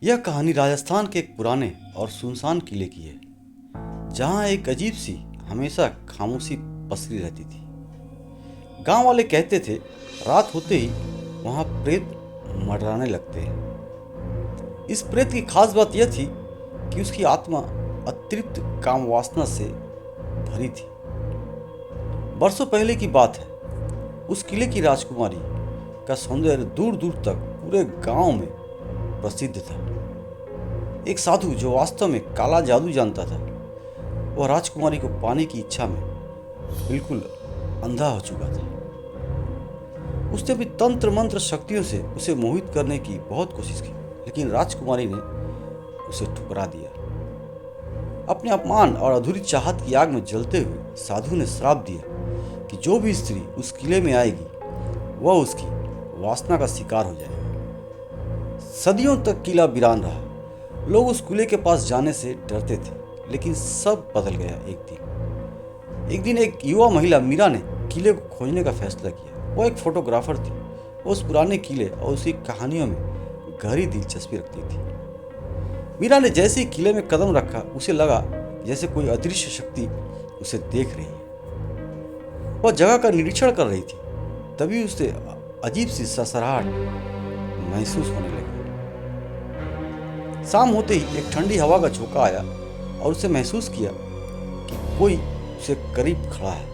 यह कहानी राजस्थान के एक पुराने और सुनसान किले की है, जहां एक अजीब सी हमेशा खामोशी पसरी रहती थी। गांव वाले कहते थे, रात होते ही वहां प्रेत मंडराने लगते हैं। इस प्रेत की खास बात यह थी कि उसकी आत्मा अतिरिक्त काम वासना से भरी थी। बरसों पहले की बात है। उस किले की राजकुमारी का सौंदर्य दूर दूर तक पूरे गांव में प्रसिद्ध था। एक साधु जो वास्तव में काला जादू जानता था, वह राजकुमारी को पाने की इच्छा में बिल्कुल अंधा हो चुका था। उसने भी तंत्र मंत्र शक्तियों से उसे मोहित करने की बहुत कोशिश की, लेकिन राजकुमारी ने उसे ठुकरा दिया। अपने अपमान और अधूरी चाहत की आग में जलते हुए साधु ने श्राप दिया कि जो भी स्त्री उस किले में आएगी वह उसकी वासना का शिकार हो जाएगी। सदियों तक किला वीरान रहा। लोग उस किले के पास जाने से डरते थे, लेकिन सब बदल गया एक दिन एक युवा महिला मीरा ने किले को खोजने का फैसला किया। वो एक फोटोग्राफर थी। वो उस पुराने किले और उसकी कहानियों में गहरी दिलचस्पी रखती थी। मीरा ने जैसे ही किले में कदम रखा, उसे लगा जैसे कोई अदृश्य शक्ति उसे देख रही है। वह जगह का निरीक्षण कर रही थी, तभी उसे अजीब सी ससराहट महसूस होने लगी। शाम होते ही एक ठंडी हवा का झोंका आया और उसे महसूस किया कि कोई उसे करीब खड़ा है।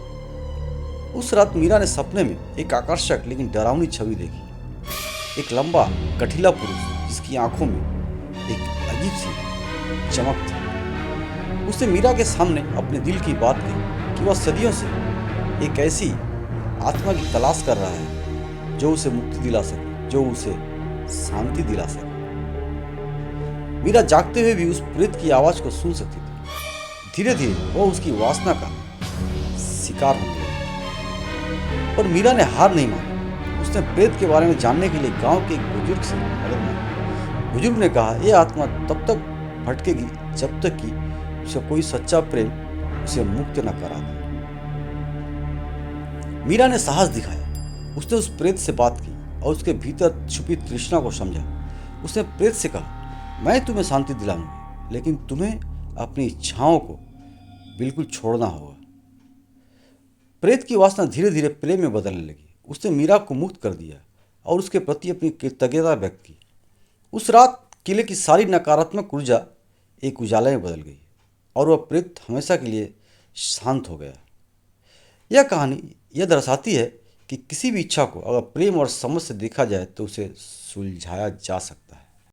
उस रात मीरा ने सपने में एक आकर्षक लेकिन डरावनी छवि देखी। एक लंबा गठीला पुरुष जिसकी आंखों में एक अजीब सी चमक थी। उसने मीरा के सामने अपने दिल की बात कही कि वह सदियों से एक ऐसी आत्मा की तलाश कर रहा है जो उसे मुक्ति दिला सके, जो उसे शांति दिला सके। मीरा जागते हुए भी उस प्रेत की आवाज को सुन सकती थी। धीरे धीरे वह उसकी वासना का शिकार होने लगी, पर मीरा ने हार नहीं मानी। उसने प्रेत के बारे में जानने के लिए गांव के एक बुजुर्ग से मदद मांगी। बुजुर्ग ने कहा, यह आत्मा तब तक भटकेगी जब तक कि उसे कोई सच्चा प्रेम उसे मुक्त न करा दे। मीरा ने साहस दिखाया। उसने उस प्रेत से बात की और उसके भीतर छुपी तृष्णा को समझा। उसने प्रेत से कहा, मैं तुम्हें शांति दिलाऊंगी, लेकिन तुम्हें अपनी इच्छाओं को बिल्कुल छोड़ना होगा। प्रेत की वासना धीरे धीरे प्रेम में बदलने लगी। उसने मीरा को मुक्त कर दिया और उसके प्रति अपनी कृतज्ञता व्यक्त की। उस रात किले की सारी नकारात्मक ऊर्जा एक उजाले में बदल गई और वह प्रेत हमेशा के लिए शांत हो गया। यह कहानी यह दर्शाती है कि किसी भी इच्छा को अगर प्रेम और समझ से देखा जाए तो उसे सुलझाया जा सकता है।